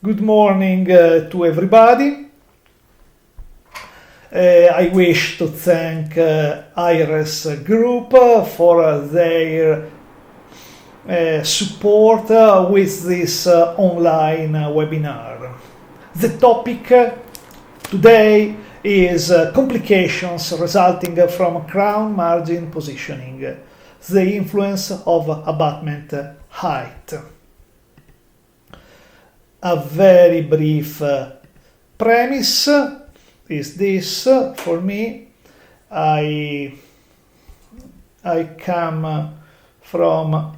Good morning to everybody. I wish to thank IRES Group for their support with this online webinar. The topic today is complications resulting from crown margin positioning, the influence of abutment height. A very brief premise is this. For me, I come from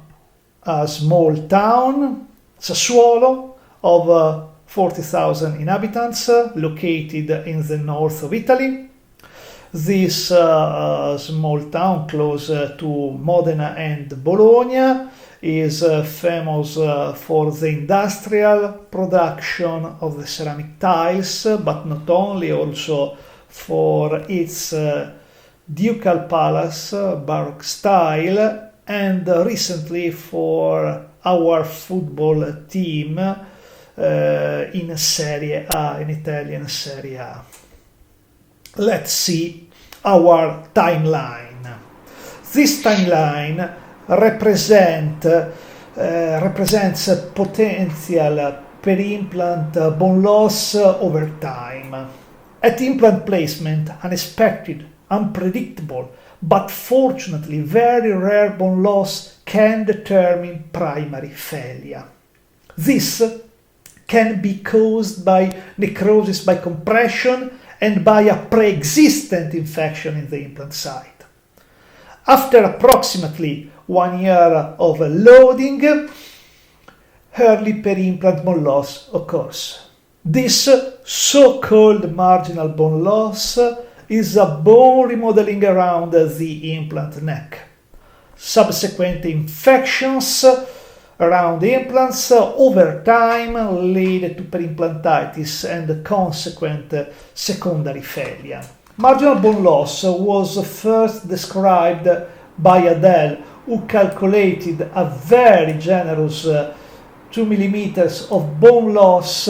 a small town, Sassuolo, of 40,000 inhabitants, located in the north of Italy. This small town, close to Modena and Bologna, is famous for the industrial production of the ceramic tiles, but not only, also for its ducal palace, Baroque style, and recently for our football team in Serie A, in Italian Serie A. Let's see our timeline. This timeline represents potential peri-implant bone loss over time. At implant placement, unexpected, unpredictable, but fortunately very rare bone loss can determine primary failure. This can be caused by necrosis by compression and by a pre-existent infection in the implant site. After approximately 1 year of loading, early peri-implant bone loss occurs. This so-called marginal bone loss is a bone remodeling around the implant neck. Subsequent infections around implants over time lead to peri-implantitis and consequent secondary failure. Marginal bone loss was first described by Adele, who calculated a very generous 2 millimeters of bone loss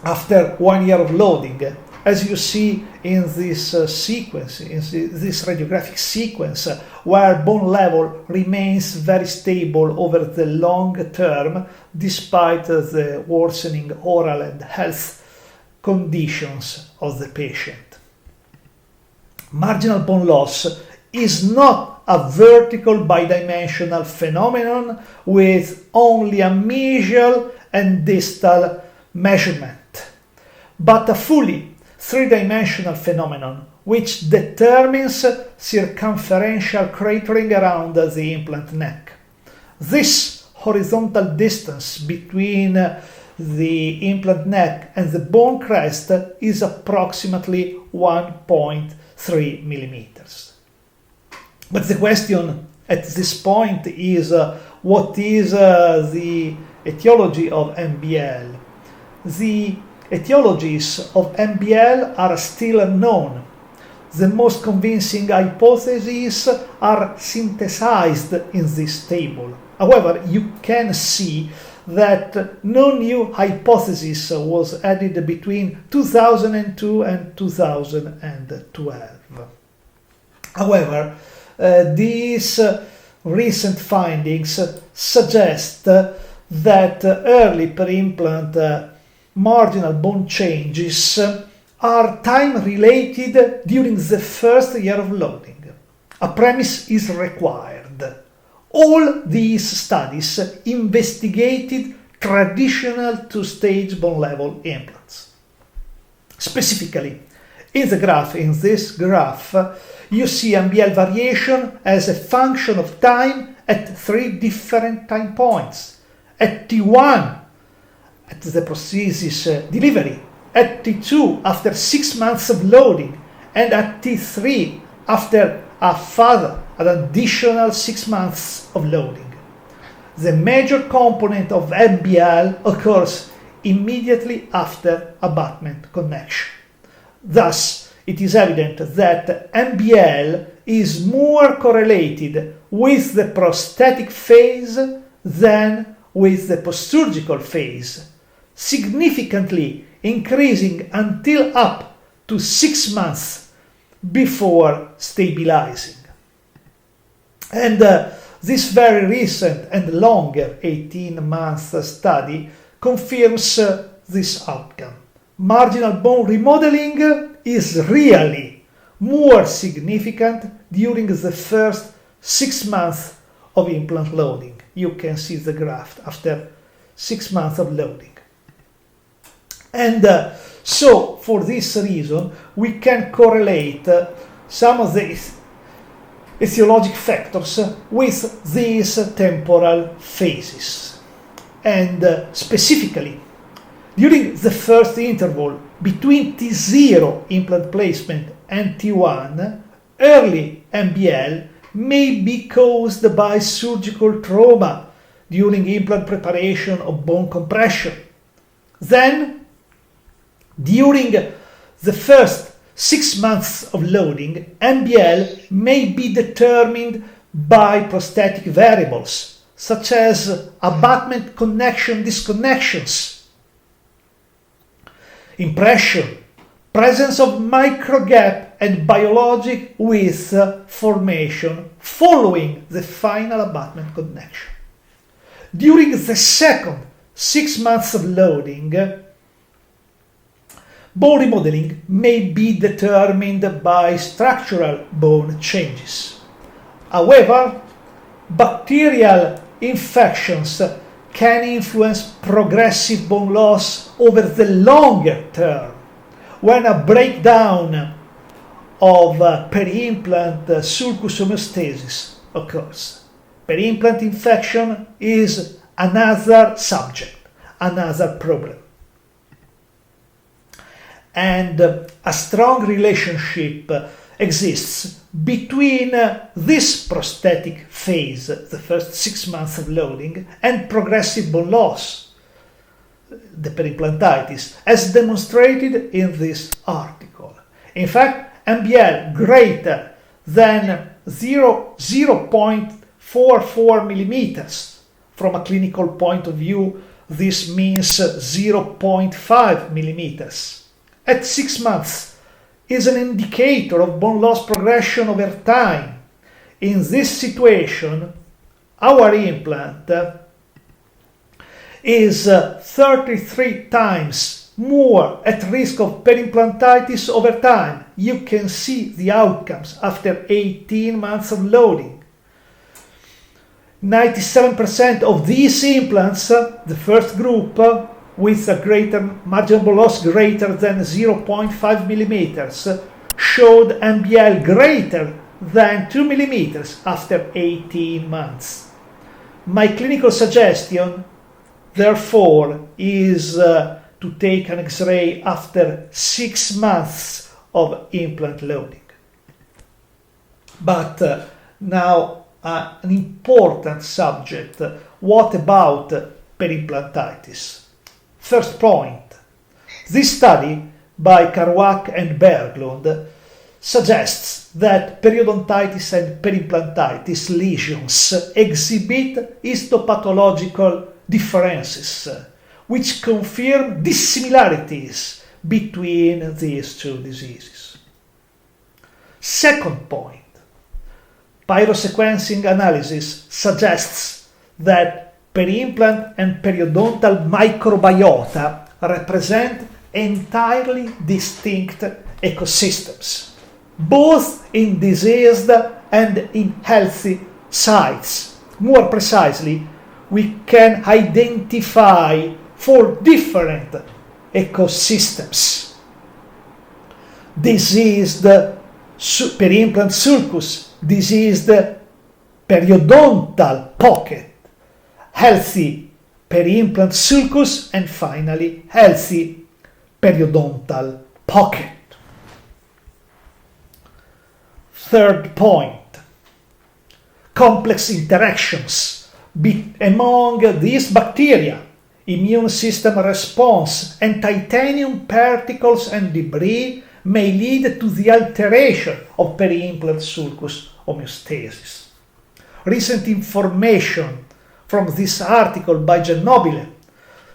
after 1 year of loading. As you see in this sequence, in this radiographic sequence, where bone level remains very stable over the long term despite the worsening oral and health conditions of the patient. Marginal bone loss is not a vertical bidimensional phenomenon with only a mesial and distal measurement, but a fully three-dimensional phenomenon which determines circumferential cratering around the implant neck. This horizontal distance between the implant neck and the bone crest is approximately 1.3 millimeters. But the question at this point is what is the etiology of MBL? The etiologies of MBL are still unknown. The most convincing hypotheses are synthesized in this table. However, you can see that no new hypothesis was added between 2002 and 2012. However, these recent findings suggest that early peri-implant marginal bone changes are time-related during the first year of loading. A premise is required. All these studies investigated traditional two-stage bone level implants. Specifically, in this graph, you see MBL variation as a function of time at 3 different time points. At T1, at the prosthesis delivery, at T2 after 6 months of loading, and at T3 after an additional 6 months of loading. The major component of MBL occurs immediately after abutment connection. Thus, it is evident that MBL is more correlated with the prosthetic phase than with the postsurgical phase, significantly increasing until up to 6 months before stabilizing. And this very recent and longer 18-month study confirms this outcome. Marginal bone remodeling is really more significant during the first 6 months of implant loading. You can see the graph after 6 months of loading. And so, for this reason, we can correlate some of the etiologic factors with these temporal phases. And specifically, during the first interval between T0 implant placement and T1, early MBL may be caused by surgical trauma during implant preparation or bone compression. Then, during the first 6 months of loading, MBL may be determined by prosthetic variables, such as abutment connection disconnections, impression, presence of microgap and biologic width formation following the final abutment connection. During the second 6 months of loading, bone remodeling may be determined by structural bone changes. However, bacterial infections can influence progressive bone loss over the longer term when a breakdown of peri-implant sulcus homeostasis occurs. Peri-implant infection is another subject, another problem. And a strong relationship exists between this prosthetic phase, the first 6 months of loading, and progressive bone loss, the peri-implantitis, as demonstrated in this article. In fact, MBL greater than 0.44 millimeters. From a clinical point of view, this means 0.5 millimeters. At 6 months is an indicator of bone loss progression over time. In this situation, our implant is 33 times more at risk of peri-implantitis over time. You can see the outcomes after 18 months of loading. 97% of these implants, the first group, with a greater marginal bone loss greater than 0.5 millimeters, showed MBL greater than 2 millimeters after 18 months. My clinical suggestion, therefore, is to take an X-ray after 6 months of implant loading. But now an important subject. What about peri-implantitis? First point, this study by Karwak and Berglund suggests that periodontitis and peri-implantitis lesions exhibit histopathological differences, which confirm dissimilarities between these two diseases. Second point, pyrosequencing analysis suggests that peri-implant and periodontal microbiota represent entirely distinct ecosystems, both in diseased and in healthy sites. More precisely, we can identify 4 different ecosystems: diseased peri-implant sulcus, diseased periodontal pocket, healthy peri-implant sulcus, and finally healthy periodontal pocket. Third point, complex interactions among these bacteria, immune system response, and titanium particles and debris may lead to the alteration of peri-implant sulcus homeostasis. Recent information from this article by Giannobile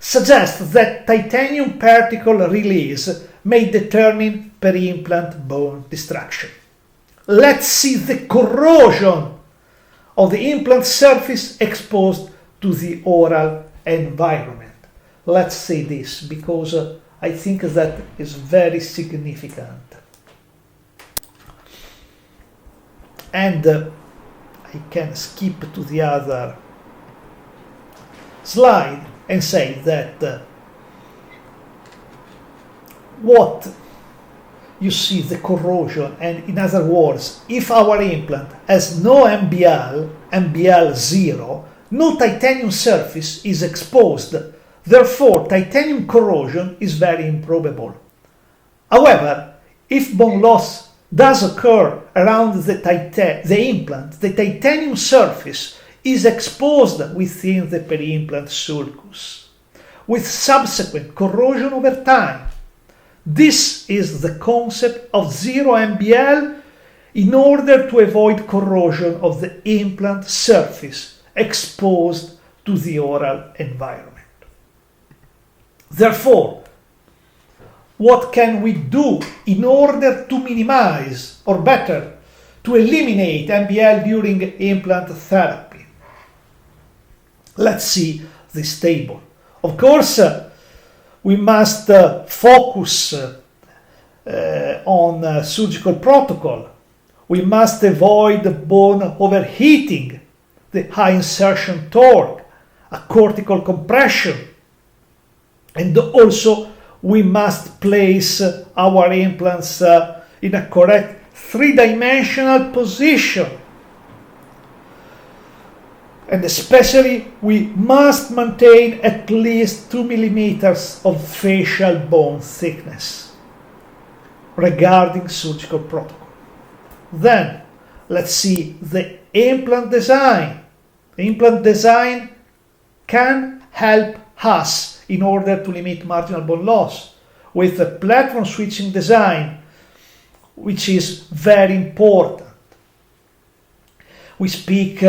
suggests that titanium particle release may determine peri-implant bone destruction. Let's see the corrosion of the implant surface exposed to the oral environment. Let's see this because I think that is very significant. And I can skip to the other slide and say that what you see the corrosion, and in other words, if our implant has no MBL 0, no titanium surface is exposed. Therefore, titanium corrosion is very improbable. However, if bone loss does occur around the implant, the titanium surface is exposed within the peri-implant sulcus, with subsequent corrosion over time. This is the concept of zero MBL in order to avoid corrosion of the implant surface exposed to the oral environment. Therefore, what can we do in order to minimize, or better, to eliminate MBL during implant therapy? Let's see this table. Of course, we must focus on surgical protocol. We must avoid bone overheating, the high insertion torque, a cortical compression, and also we must place our implants in a correct three-dimensional position. And especially we must maintain at least 2 millimeters of facial bone thickness regarding surgical protocol. Then let's see the implant design. The implant design can help us in order to limit marginal bone loss with a platform switching design, which is very important. We speak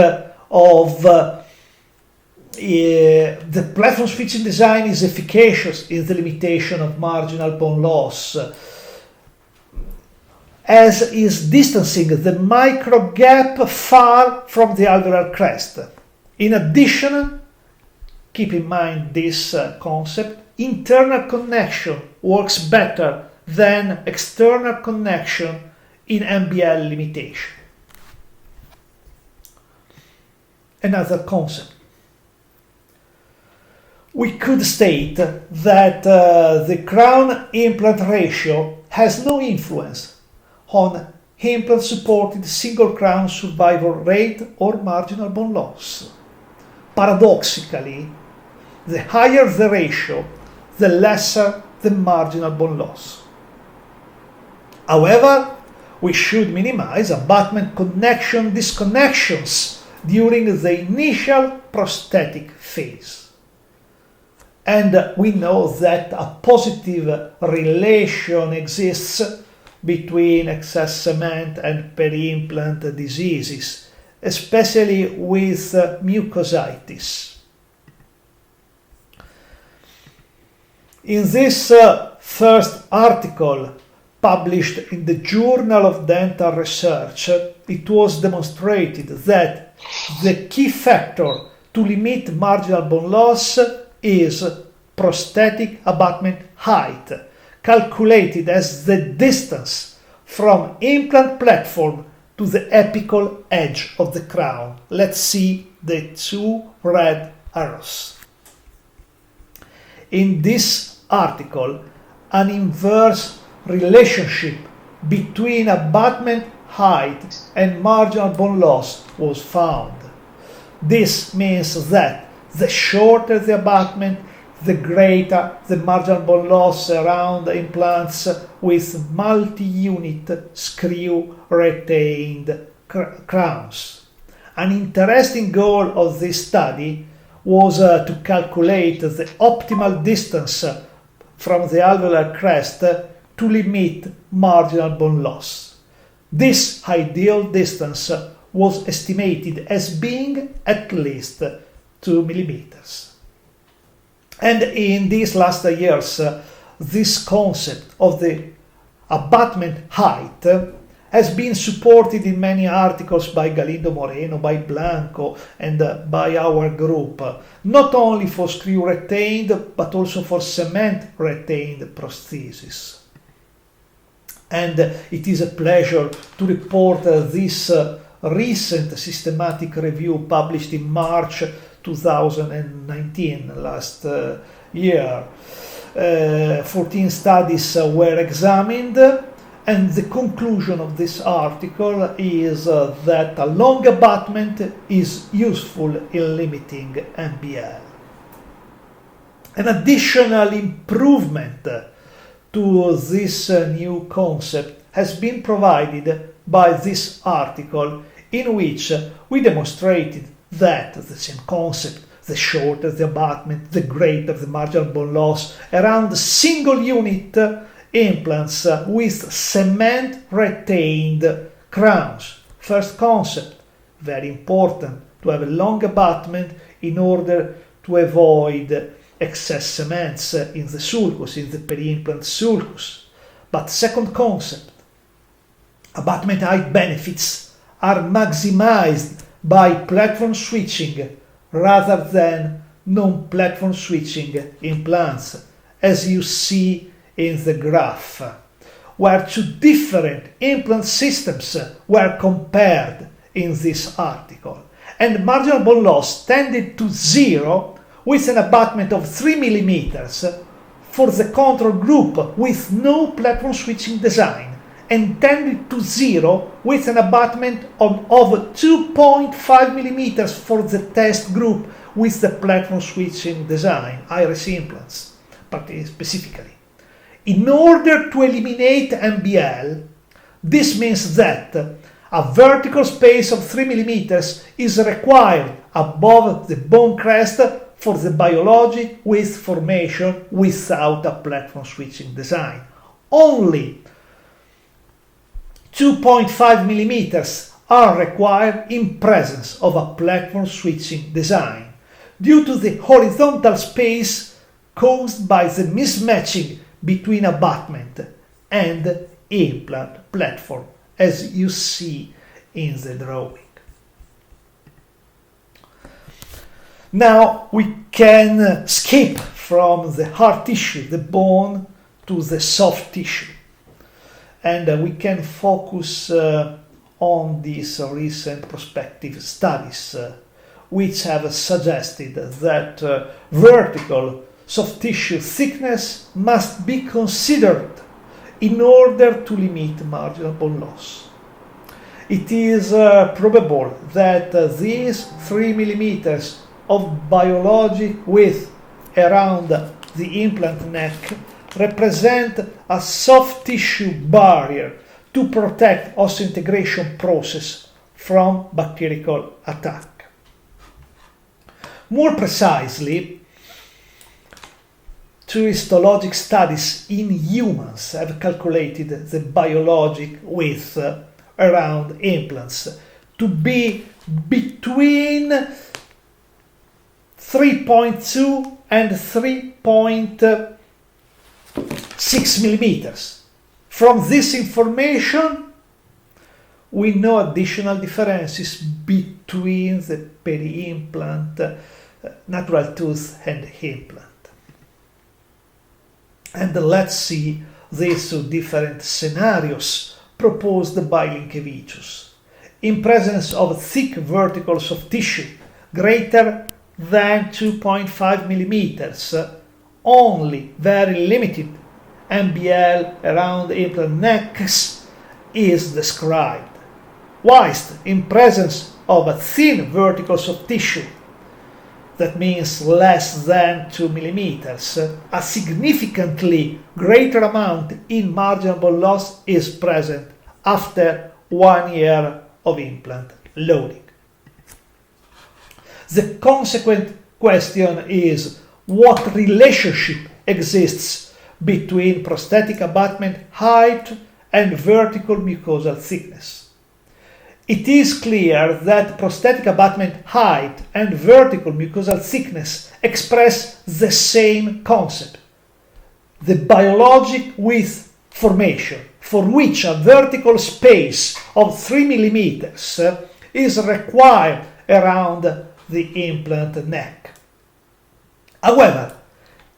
of the platform switching design is efficacious in the limitation of marginal bone loss, as is distancing the micro gap far from the alveolar crest. In addition, keep in mind this concept, internal connection works better than external connection in MBL limitation. Another concept. We could state that the crown implant ratio has no influence on implant supported single crown survival rate or marginal bone loss. Paradoxically, the higher the ratio, the lesser the marginal bone loss. However, we should minimize abutment connection disconnections during the initial prosthetic phase. And we know that a positive relation exists between excess cement and peri-implant diseases, especially with mucositis. In this first article published in the Journal of Dental Research, it was demonstrated that the key factor to limit marginal bone loss is prosthetic abutment height, calculated as the distance from implant platform to the apical edge of the crown. Let's see the two red arrows. In this article, an inverse relationship between abutment height and marginal bone loss was found. This means that the shorter the abutment, the greater the marginal bone loss around implants with multi-unit screw retained crowns. An interesting goal of this study was to calculate the optimal distance from the alveolar crest to limit marginal bone loss. This ideal distance was estimated as being at least 2 millimeters. And in these last years, this concept of the abutment height has been supported in many articles by Galindo Moreno, by Blanco, and by our group, not only for screw-retained, but also for cement-retained prosthesis. And it is a pleasure to report this recent systematic review published in March 2019, last year. 14 studies were examined, and the conclusion of this article is that a long abutment is useful in limiting MBL. An additional improvement to this new concept has been provided by this article, in which we demonstrated that the same concept, the shorter the abutment, the greater the marginal bone loss around single unit implants with cement-retained crowns. First concept, very important to have a long abutment in order to avoid excess cements in the sulcus, in the peri-implant sulcus. But second concept, abutment height benefits are maximized by platform switching rather than non-platform switching implants, as you see in the graph, where two different implant systems were compared in this article, and marginal bone loss tended to zero with an abutment of 3 mm for the control group with no platform switching design, and tended to zero with an abutment of 2.5 mm for the test group with the platform switching design, iris implants, specifically. In order to eliminate MBL, this means that a vertical space of 3 mm is required above the bone crest for the biologic with formation without a platform switching design. Only 2.5 mm are required in presence of a platform switching design, due to the horizontal space caused by the mismatching between abutment and implant platform, as you see in the drawing. Now we can skip from the hard tissue, the bone, to the soft tissue, and we can focus on these recent prospective studies which have suggested that vertical soft tissue thickness must be considered in order to limit marginal bone loss. It is probable that these 3 mm of biologic width around the implant neck represent a soft tissue barrier to protect osseointegration process from bacterial attack. More precisely, two histologic studies in humans have calculated the biologic width around implants to be between 3.2 and 3.6 millimeters. From this information, we know additional differences between the peri-implant, natural tooth, and implant. And let's see these two different scenarios proposed by Linkevicius. In presence of thick vertical soft tissue greater than 2.5 millimeters, only very limited MBL around implant necks is described, whilst in presence of a thin vertical soft tissue, that means less than 2 millimeters, a significantly greater amount in marginal bone loss is present after 1 year of implant loading. The consequent question is what relationship exists between prosthetic abutment height and vertical mucosal thickness. it is clear that prosthetic abutment height and vertical mucosal thickness express the same concept, the biologic width formation, for which a vertical space of 3 millimeters is required around the implant neck. However,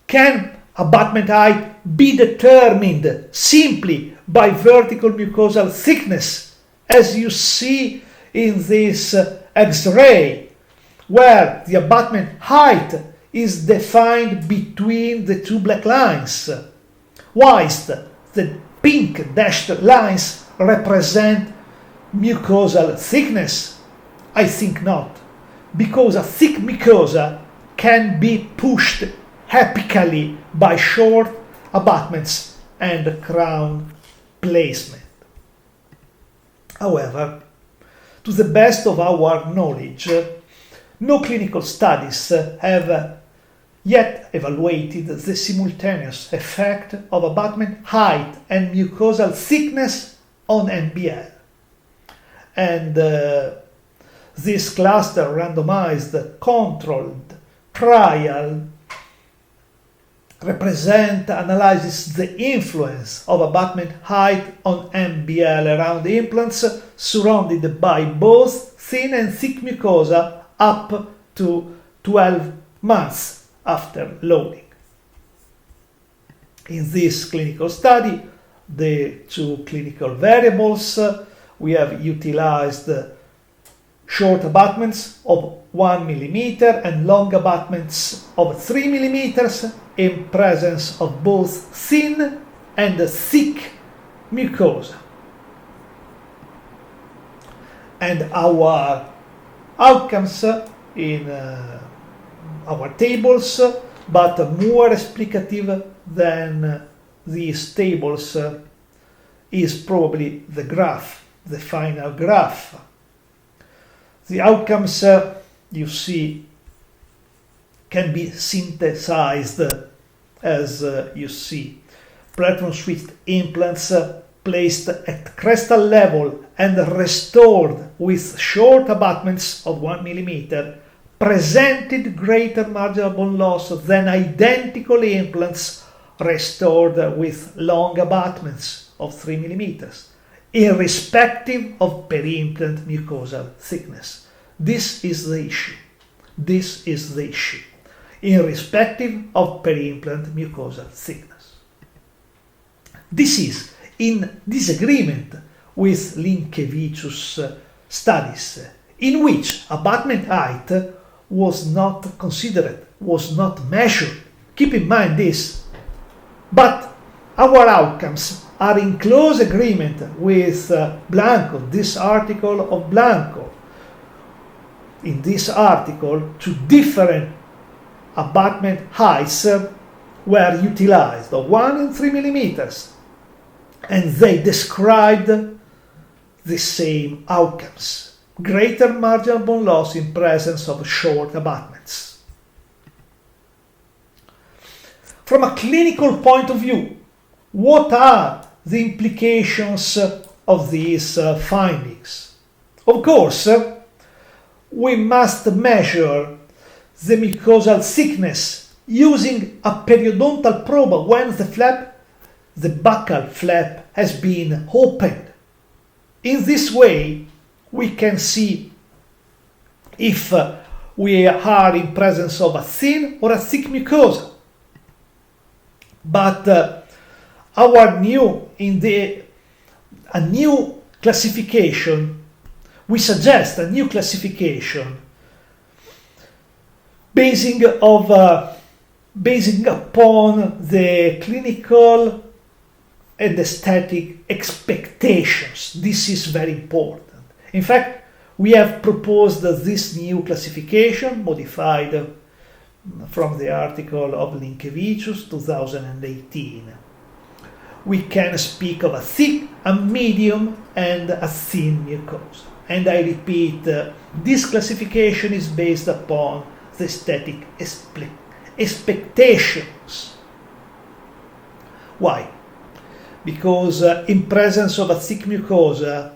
can abutment height be determined simply by vertical mucosal thickness, as you see in this X-ray, where the abutment height is defined between the two black lines, whilst the pink dashed lines represent mucosal thickness? I think not, because a thick mucosa can be pushed apically by short abutments and crown placement. However, to the best of our knowledge, no clinical studies have yet evaluated the simultaneous effect of abutment height and mucosal thickness on MBL. And this cluster randomized controlled trial analyzes the influence of abutment height on MBL around implants surrounded by both thin and thick mucosa up to 12 months after loading. In this clinical study, the two clinical variables, we have utilized short abutments of 1 millimeter and long abutments of 3 millimeters in presence of both thin and thick mucosa. And our outcomes in our tables, but more explicative than these tables is probably the graph, the final graph. The outcomes you see can be synthesized as you see. Platform switched implants placed at crestal level and restored with short abutments of 1 millimeter presented greater marginal bone loss than identical implants restored with long abutments of 3 millimeters, irrespective of peri-implant mucosal thickness. This is the issue. This is the issue, irrespective of peri-implant mucosal thickness. This is in disagreement with Linkevicius' studies, in which abutment height was not considered, was not measured. Keep in mind this. But our outcomes are in close agreement with Blanco, this article of Blanco. In this article, two different abutment heights were utilized, of 1 and 3 millimeters, and they described the same outcomes: greater marginal bone loss in presence of short abutments. From a clinical point of view, what are the implications of these findings? Of course, we must measure the mucosal thickness using a periodontal probe when the buccal flap has been opened. In this way, we can see if we are in presence of a thin or a thick mucosa. But a new classification, we suggest a new classification basing upon the clinical and aesthetic expectations. This is very important. In fact, we have proposed this new classification, modified from the article of Linkevicius, 2018. We can speak of a thick, a medium, and a thin mucosa. And I repeat, this classification is based upon the aesthetic expectations. Why? Because in presence of a thick mucosa,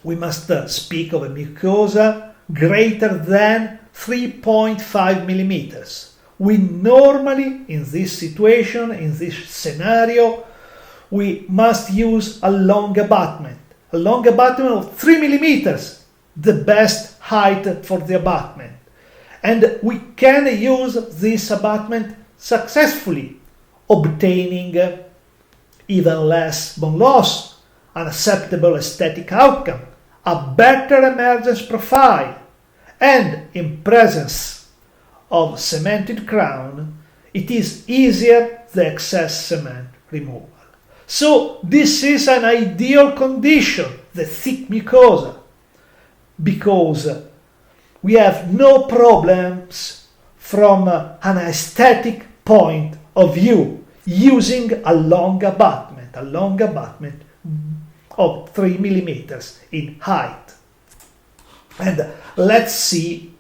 we must speak of a mucosa greater than 3.5 millimeters. We normally, in this situation, in this scenario, we must use a long abutment. A long abutment of 3 millimeters, the best height for the abutment. And we can use this abutment successfully, obtaining even less bone loss, an acceptable aesthetic outcome, a better emergence profile, and in presence of cemented crown, it is easier the excess cement removal. So this is an ideal condition, the thick mucosa, because we have no problems from an aesthetic point of view using a long abutment of 3 millimeters in height. And let's see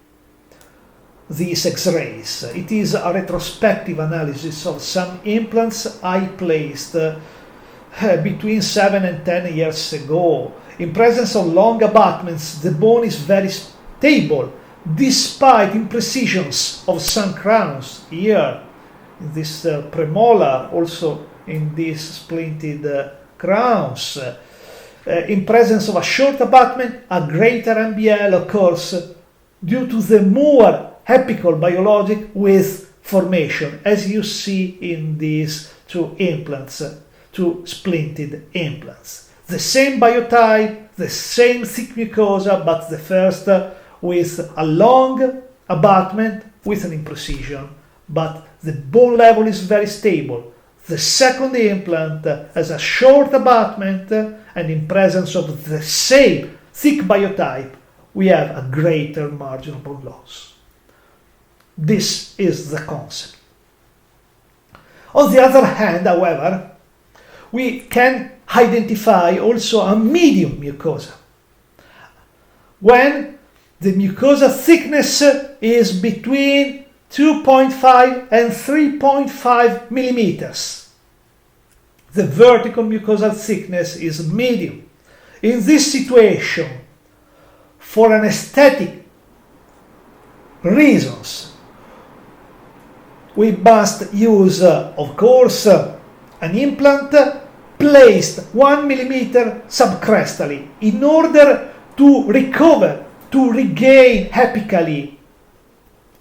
these X-rays. It is a retrospective analysis of some implants I placed between 7 and 10 years ago. In presence of long abutments, the bone is very stable, despite imprecisions of some crowns here, in this premolar, also in these splinted crowns. In presence of a short abutment, a greater MBL occurs due to the more apical biologic with formation, as you see in these two implants, two splinted implants. The same biotype, the same thick mucosa, but the first with a long abutment with an imprecision, but the bone level is very stable. The second implant has a short abutment, and in presence of the same thick biotype, we have a greater marginal bone loss. This is the concept. On the other hand, however, we can identify also a medium mucosa, when the mucosa thickness is between 2.5 and 3.5 millimeters. The vertical mucosal thickness is medium. In this situation, for an aesthetic reasons, we must use, of course, an implant placed 1 millimeter subcrestally in order to recover, to regain apically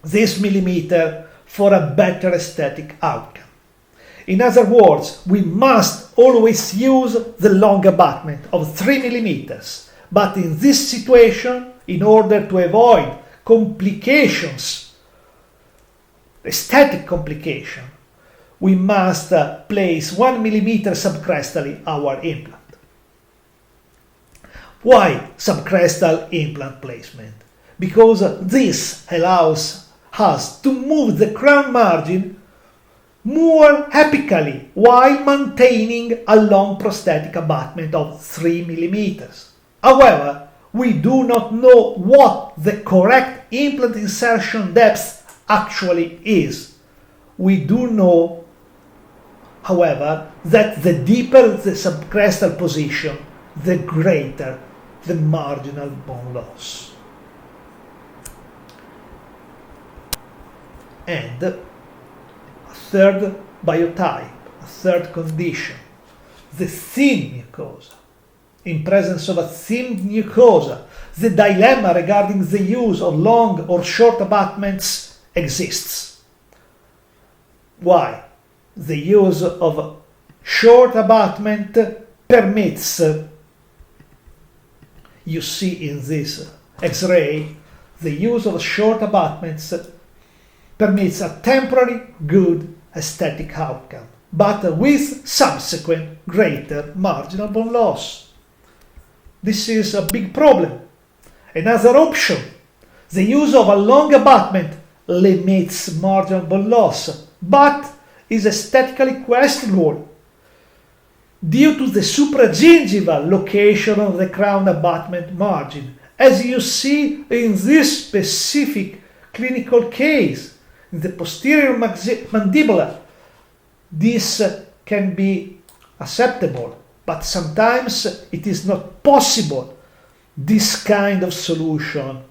this millimeter for a better aesthetic outcome. In other words, we must always use the long abutment of 3 millimeters, but in this situation, in order to avoid complications, aesthetic complication, we must place 1 millimeter subcrestally our implant. Why subcrestal implant placement? Because this allows us to move the crown margin more apically while maintaining a long prosthetic abutment of 3 millimeters. However, we do not know what the correct implant insertion depth actually is. We do know, however, that the deeper the subcrestal position, the greater the marginal bone loss. And a third biotype, a third condition, the thin mucosa. In presence of a thin mucosa, the dilemma regarding the use of long or short abutments exists. Why? The use of short abutment permits, you see in this X-ray, the use of short abutments permits a temporary good aesthetic outcome, but with subsequent greater marginal bone loss. This is a big problem. Another option, the use of a long abutment limits marginal bone loss, but is aesthetically questionable due to the supragingival location of the crown abutment margin, as you see in this specific clinical case. In the posterior mandibular, this can be acceptable, but sometimes it is not possible this kind of solution.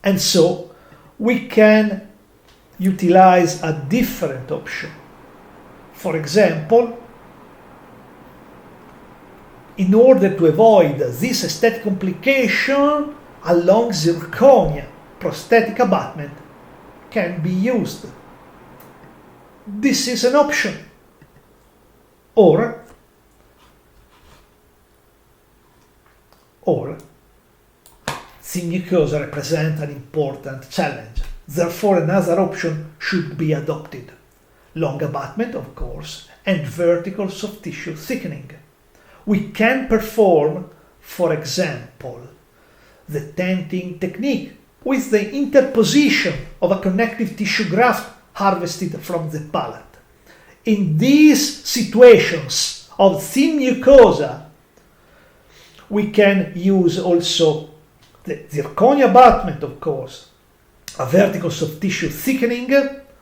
And so we can utilize a different option. For example, in order to avoid this aesthetic complication, a long zirconia prosthetic abutment can be used. This is an option. Or the mucosa represents an important challenge. Therefore, another option should be adopted. Long abutment, of course, and vertical soft tissue thickening. We can perform, for example, the tenting technique with the interposition of a connective tissue graft harvested from the palate. In these situations of thin mucosa, we can use also the zirconia abutment, of course, a vertical soft tissue thickening,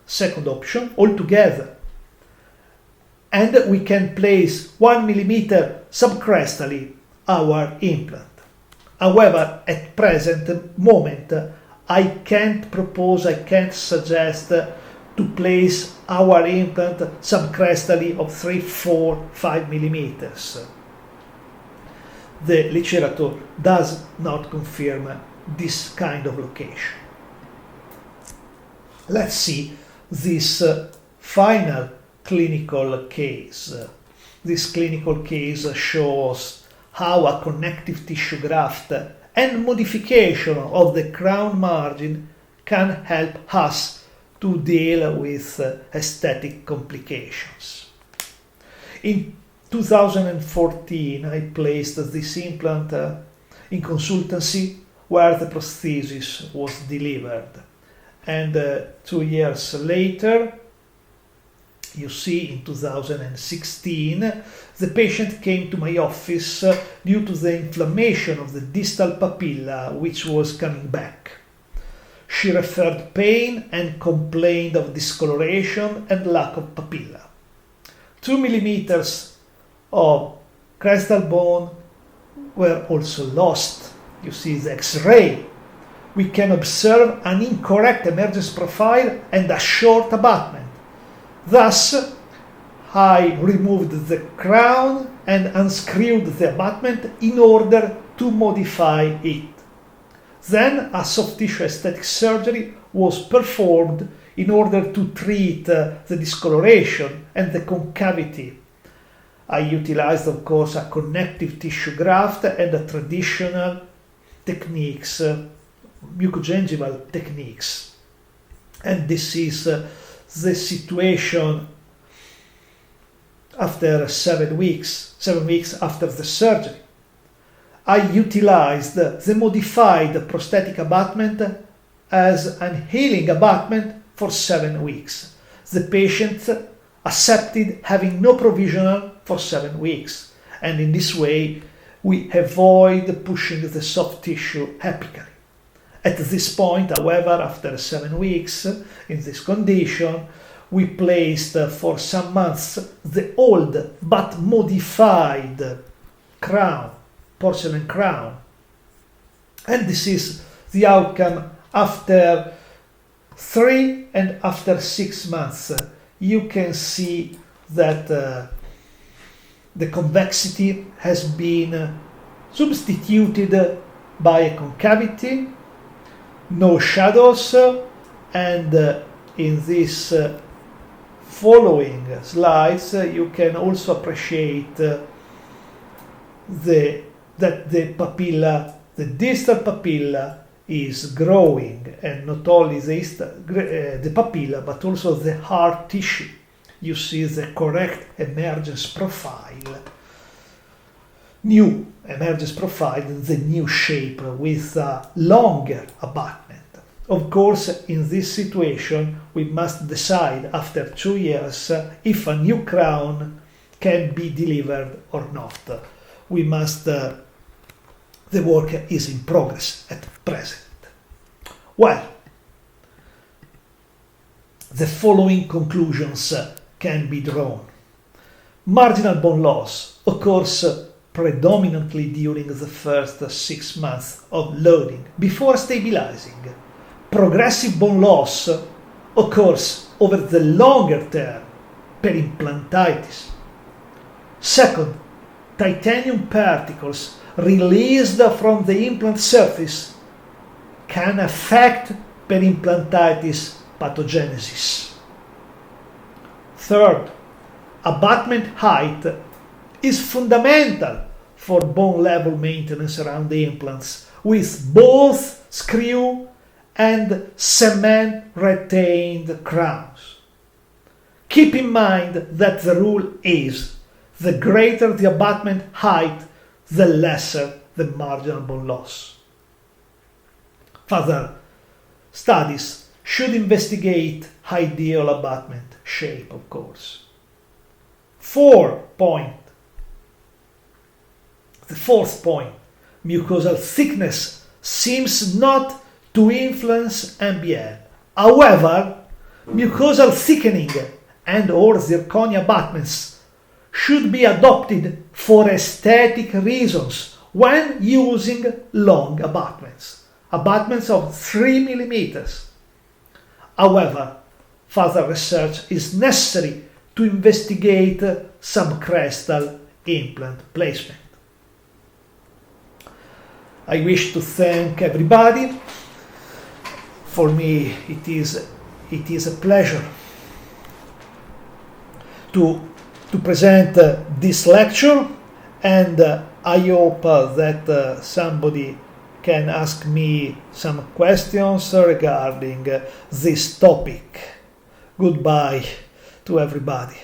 second option, altogether. And we can place 1 millimeter subcrestally our implant. However, at present moment, I can't suggest to place our implant subcrestally of 3, 4, 5 millimeters. The literature does not confirm this kind of location. Let's see this final clinical case. This clinical case shows how a connective tissue graft and modification of the crown margin can help us to deal with aesthetic complications. In 2014, I placed this implant in consultancy where the prosthesis was delivered. And 2 years later, you see, in 2016, the patient came to my office due to the inflammation of the distal papilla, which was coming back. She referred pain and complained of discoloration and lack of papilla. 2 millimeters of crestal bone were also lost. You see the X-ray. We can observe an incorrect emergence profile and a short abutment. Thus, I removed the crown and unscrewed the abutment in order to modify it. Then a soft tissue aesthetic surgery was performed in order to treat the discoloration and the concavity. I utilized, of course, a connective tissue graft and a traditional techniques, mucogingival techniques. And this is the situation after 7 weeks after the surgery. I utilized the modified prosthetic abutment as an healing abutment for 7 weeks. The patient accepted having no provisional for 7 weeks, and in this way we avoid pushing the soft tissue apically. At this point, however, after 7 weeks in this condition, we placed for some months the old but modified crown, porcelain crown. And this is the outcome after 3 and after 6 months. You can see that the convexity has been substituted by a concavity, no shadows, and in this following slides you can also appreciate that the papilla, the distal papilla, is growing, and not only the papilla but also the hard tissue. You see the correct emergence profile, new emergence profile in the new shape with a longer abutment. Of course, in this situation, we must decide after 2 years if a new crown can be delivered or not. We must, the work is in progress at present. Well, the following conclusions can be drawn. Marginal bone loss occurs predominantly during the first 6 months of loading before stabilizing. Progressive bone loss occurs over the longer term, peri-implantitis. Second, titanium particles released from the implant surface can affect peri-implantitis pathogenesis. Third, abutment height is fundamental for bone level maintenance around the implants with both screw and cement retained crowns. Keep in mind that the rule is the greater the abutment height, the lesser the marginal bone loss. Further studies should investigate ideal abutment shape, of course. The fourth point, mucosal thickness seems not to influence MBL. However, mucosal thickening and or zirconia abutments should be adopted for aesthetic reasons when using long abutments of 3 mm. However, further research is necessary to investigate subcrestal implant placement. I wish to thank everybody. For me, it is a pleasure to present this lecture, and I hope that somebody can ask me some questions regarding this topic. Goodbye to everybody.